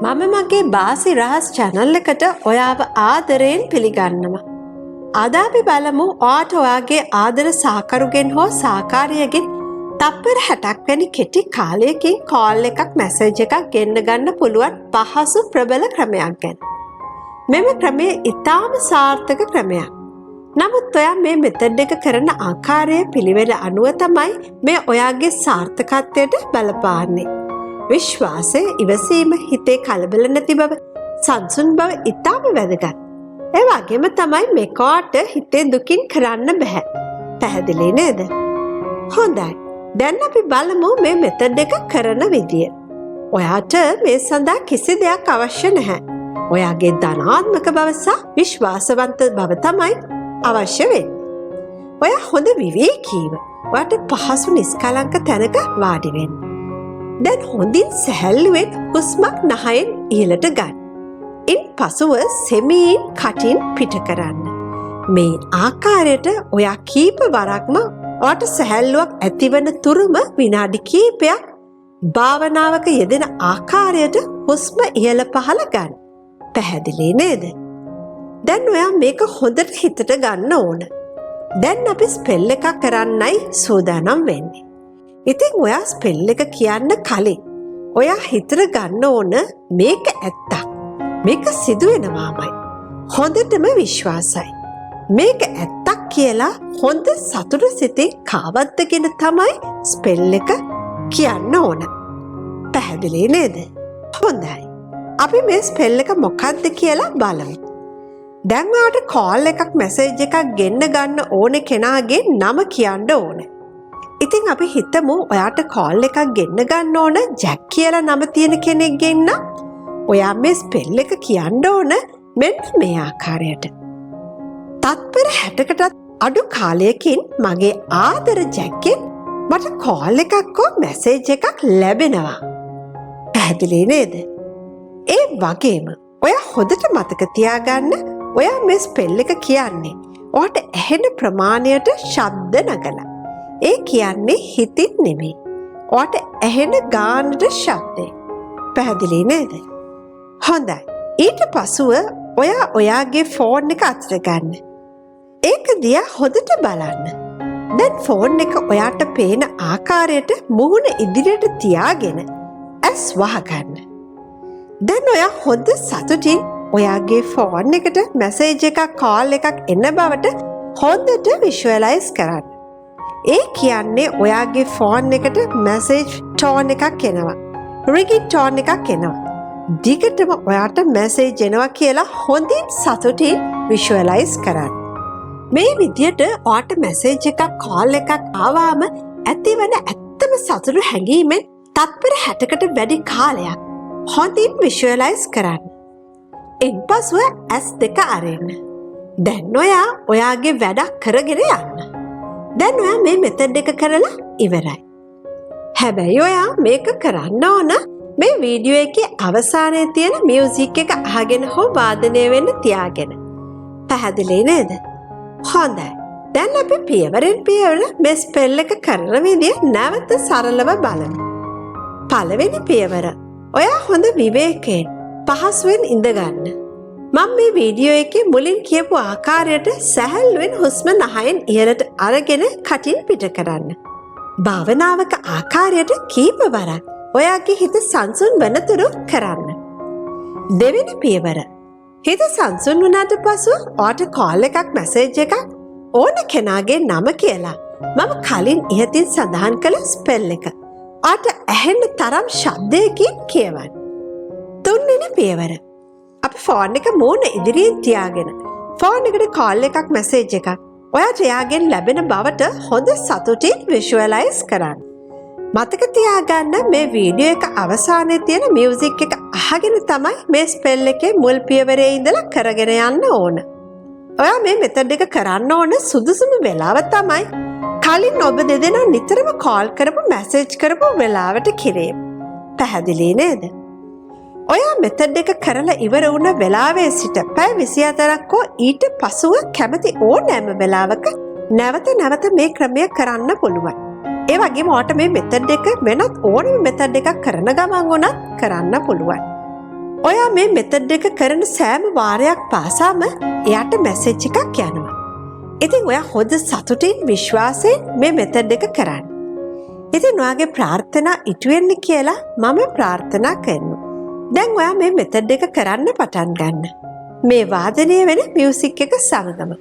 මම මගේ බාසි රහස් channel එකට ඔයාව ආදරයෙන් පිළිගන්නවා. අද අපි බලමු ඔයාට ඔයාගේ ආදර සහකරුගෙන් හෝ සහකාරියගෙන් තප්පර 60ක් වැනි කෙටි කාලයකින් කෝල් එකක් මැසේජ් එකක් ගෙන්න ගන්න පුළුවන් පහසු ප්‍රබල ක්‍රමයක් ගැන. මෙම ක්‍රමය ඉතාම සාර්ථක ක්‍රමයක්. නමුත් ඔයා මේ මෙතඩ් එක කරන ආකාරයේ පිළිවෙල අනුව තමයි මේ ඔයාගේ සාර්ථකත්වයට බලපාන්නේ. විශ්වාසය, ඉවසීම, හිතේ කලබල නැති බව, සංසුන් බව ඉතාම වැදගත්. ඒ වගේම තමයි මේකට හිතේ දුකින් කරන්න බෑ. පැහැදිලි නේද? හොඳයි. දැන් අපි බලමු මේ මෙතඩ් එක කරන විදිය. ඔයාට මේ සඳහා කිසි දෙයක් අවශ්‍ය නැහැ. ඔයාගේ ධනාත්මක බව සහ විශ්වාසවන්ත බව තමයි අවශ්‍ය වෙන්නේ. ඔයා හොඳ විවේකීව, ඔයාට පහසු නිස්කලංක තැනක වාඩි වෙන්න. දැන් හොඳින් සැහැල්ලුවෙන් හුස්මක් නහයෙන් ඉහළට ගන්න. ඉන් පසුව සෙමීන් කටින් පිට කරන්න. මේ ආකාරයට ඔයා කීප වරක්ම ඔයාට සැහැල්ලුවක් ඇතිවන තුරුම විනාඩි කීපයක් භාවනාවක යෙදෙන ආකාරයට හුස්ම ඉහළ පහළ ගන්න. පැහැදිලි නේද? දැන් ඔයා මේක හොඳට හිතට ගන්න ඕන. දැන් අපි ස්පෙල් එකක් කරන්නයි සූදානම් වෙන්නේ. ඉතින් ඔයා ස්පෙල් එක කියන්න කලින් ඔයා හිතට ගන්න ඕන මේක ඇත්තක්. මේක සිදු වෙනවාමයි. හොඳටම විශ්වාසයි. මේක ඇත්තක් කියලා හොඳ සතුට සිතින් කාවද්දගෙන තමයි ස්පෙල් එක කියන්න ඕන. පැහැදිලි නේද? හොඳයි. අපි මේ ස්පෙල් එක මොකක්ද කියලා බලමු. දැන් ඔයාට කෝල් එකක් මැසේජ් එකක් ගෙන්න ගන්න ඕන කෙනාගේ නම කියන්න ඕන. ඉතින් අපි හිතමු ඔයාට කෝල් එකක් ගෙන්න ගන්න ඕන ජැක් කියලා නම තියෙන කෙනෙක්ගෙන් නම් ඔයා මේ ස්පෙල් එක කියන්න ඕන මෙන්න මේ ආකාරයට. තත්පර 60කටත් අඩු කාලයකින් මගේ ආදර ජැක්ගෙන් මට කෝල් එකක් හෝ මැසේජ් එකක් ලැබෙනවා. පැහැදිලි නේද? ඒ වගේම ඔයා හොඳට මතක තියාගන්න ඔයා මේ ස්පෙල් එක කියන්නේ ඔයාට ඇහෙන ප්‍රමාණයට ශබ්ද නගලා. ඒ කියන්නේ හිතින් නෙමෙයි. ඔයාට ඇහෙන ගානට ශබ්දේ. පැහැදිලි නේද? හොඳයි. ඊට පසුව ඔයා ඔයාගේ ෆෝන් එක අතට ගන්න. ඒක දිහා හොඳට බලන්න. දැන් ෆෝන් එක ඔයාට පේන ආකාරයට මුහුණ ඉදිරියට තියාගෙන ඇස් වහගන්න. දැන් ඔයා හොඳ සතුටින් ඔයාගේ ෆෝන් එකට මැසේජ් එකක් කෝල් එකක් එන බවට හොඳට විෂුවලයිස් කරන්න. ඒ කියන්නේ ඔයාගේ ෆෝන් එකට මැසේජ් ටෝන් එකක් එනවා. රිගින් ටෝන් එකක් එනවා. දිගටම ඔයාට මැසේජ් එනවා කියලා හොඳින් සතුටින් විෂුවලයිස් කරන්න. මේ විදියට ඔයාට මැසේජ් එකක් කෝල් එකක් ආවම ඇතිවන ඇත්තම සතුටු හැඟීමෙන් තත්පර 60කට වැඩි කාලයක් හොඳින් විෂුවලයිස් කරන්න. එන්පසුව ඇස් දෙක අරෙන්න. දැන් ඔයා ඔයාගේ වැඩක් කරගෙන යන්න. දැන් ඔයා මේ මෙතඩ් එක කරලා ඉවරයි. හැබැයි ඔයා මේක කරන්න ඕන මේ වීඩියෝ එකේ අවසානයේ තියෙන මියුසික් එක අහගෙන හෝ වාදනය වෙන්න තියාගෙන. පැහැදිලි නේද? හොඳයි. දැන් අපි පියවරෙන් පියවර මේ ස්පෙල් එක කරන විදිය නැවත සරලව බලමු. පළවෙනි පියවර. ඔයා හොඳ විවේකයෙන් පහසුවෙන් ඉඳගන්න. මම මේ වීඩියෝ එකේ මුලින් කියපු ආකාරයට සැහැල්ලුවෙන් හුස්ම නහයෙන් ඉහළට අරගෙන කටින් පිට කරන්න. භාවනාවක ආකාරයට කීප වරක් ඔයාගේ හිත සංසුන් වෙනතුරු කරන්න. දෙවෙනි පියවර. හිත සංසුන් වුණාට පසු ඔයාට කෝල් එකක් මැසේජ් එකක් ඕන කෙනාගේ නම කියලා මම කලින් ඉහතින් සඳහන් කළ ස්පෙල් එක ඔයාට ඇහෙන්න තරම් ශබ්දයකින් කියවන්න. තුන්වෙනි පියවර. අපි ෆෝන් එක මූණ ඉදිරියෙන් තියාගෙන ෆෝන් එකට කෝල් එකක් මැසේජ් එකක් ඔයාට එයාගෙන් ලැබෙන බවට හොඳ සතුටින් විෂුවලයිස් කරන්න. මතක තියාගන්න මේ වීඩියෝ එක අවසානයේ තියෙන මියුසික් එක අහගෙන තමයි මේ ස්පෙල් එකේ මුල් පියවරේ ඉඳලා කරගෙන යන්න ඕන. ඔයා මේ මෙතඩ් එක කරන්න ඕන සුදුසුම වෙලාව තමයි කලින් ඔබ දෙදෙනා නිතරම කෝල් කරපු මැසේජ් කරපු වෙලාවට කිරීම. පැහැදිලි නේද? ඔයා මෙතඩ් එක කරලා ඉවර වුණ වෙලාවේ සිට පැය 24ක් හෝ ඊට පසුව කැමති ඕනෑම වෙලාවක නැවත මේ ක්‍රමය කරන්න පුළුවන්. ඒ වගේම ඔයාට මේ මෙතඩ් එක වෙනත් ඕනම මෙතඩ් එකක් කරන ගමන් උනත් කරන්න පුළුවන්. ඔයා මේ මෙතඩ් එක කරන සෑම වාරයක් පාසාම එයාට මැසේජ් එකක් යනවා. ඉතින් ඔයා හොඳ සතුටින් විශ්වාසයෙන් මේ මෙතඩ් එක කරන්න. ඉතින් ඔයාගේ ප්‍රාර්ථනා ඉටු වෙන්න කියලා මම ප්‍රාර්ථනා කරනවා. දැන් ඔයා මේ මෙතඩ් එක කරන්න පටන් ගන්න. මේ වාදනය වෙන මියුසික් එක සමගම.